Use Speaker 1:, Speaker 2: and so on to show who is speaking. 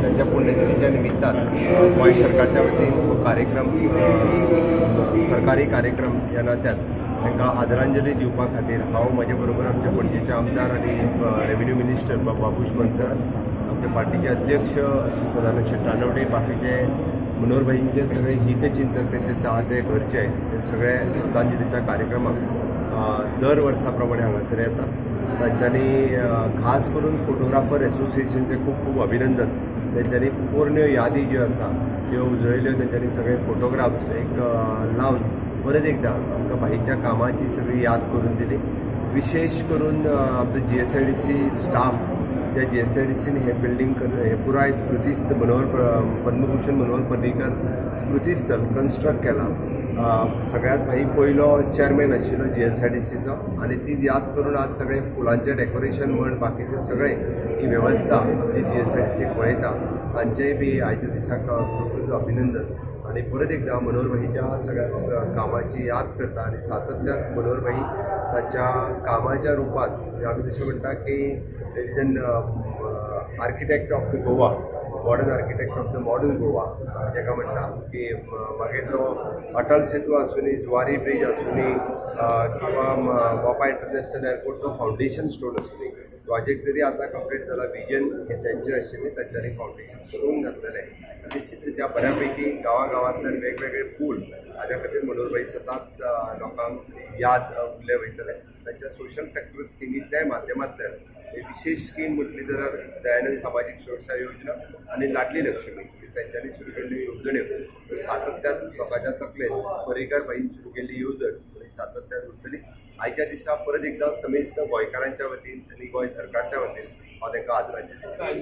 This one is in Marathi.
Speaker 1: त्यांच्या पुण्यतिथीच्या निमित्तान गोंय सरकारच्या वतीन कार्यक्रम सरकारी कार्यक्रम ह्या नात्यान तांकां आदरांजली दिवपा खातीर हांव म्हजे बरोबर आमचे पणजेचे आमदार आनी रेव्हेन्यू मिनिस्टर बाबूश मनसर, आमचे पार्टीचे अध्यक्ष सदानंद शेट्टानवडे, बाकीचे मनोहरभाईंचे सगळे हितचिंतक, त्यांचे चाहते घरचे, हे सगळे श्रद्धांजलीच्या कार्यक्रमाक दर वर्सा प्रमाणे हांगासर येता. तांच्यांनी खास करून फोटोग्राफर एसोसिएशनचे खूप खूप अभिनंदन. तेंच्यांनी पोरण्यो यादी ज्यो आसा त्यो उजळयल्यो. तेंच्यांनी सगळे फोटोग्राफ्स एक लावन परत एकदा आमकां भाईच्या कामाची सगळी याद करून दिली. विशेष करून आमचो GSIDC स्टाफ, ज्या GSIDCन हे बिल्डींग हे पुराय स्मृतीस्थळ पद्मभूषण मनोहर पर्रीकर स्मृतीस्थळ कन्स्ट्रक्ट केला. सगळ्यात भाई पयलो चेअरमॅन आशिल्लो GSIDCचो, आणि ती याद करून आज सगळे फुलांचे डेकोरेशन म्हण बाकीचे सगळे ही वेवस्था जी GSIDC पळयता, तांचेय बी आयच्या दिसाक खूब अभिनंदन. आणि परत एकदा मनोहरभाईच्या सगळ्या कामाची याद करता आणि सातत्यान मनोहरभाई तांच्या कामाच्या रूपात आमी तशें म्हणटा की it is an architect of the Goa, modern architect of the modern Goa जेका म्हणटा की मागीर तो अटल सेतू आसूनी, जुवारी ब्रिज आसूनी किंवा मोपा इंटरनॅशनल एअरपोर्ट तो फावंडेशन स्टोन आसूनी, प्रोजेक्ट जरी आता कंप्लीट जाला, विजन हे त्यांचे आशिल्ले, तांच्यांनी फावंडेशन स्टोन घातलेले. निश्चितरित्या बऱ्यापैकी गांवांतल्यान वेगवेगळे पूल हाज्या खातीर मनोहरभाई सदांच लोकांक याद उरले वयतले. तांच्या सोशल सेक्टर स्किमींतल्याय माध्यमांतल्यान विशेष स्कीम म्हटली जाल्यार दयानंद सामाजीक सुरक्षा योजना आणि लाडली लक्ष्मी त्यांच्यानी सुरू केल्ल्यो येवजण्यो सातत्यान लोकांच्या तकलेन पर्रीकर भाईन सुरू केल्ली येवजण सातत्यान उरतली. आयच्या दिसा परत एकदा समेस्त गोंयकारांच्या वतीन आणि गोंय सरकारच्या वतीन हांव तांकां आदरांजली दिता.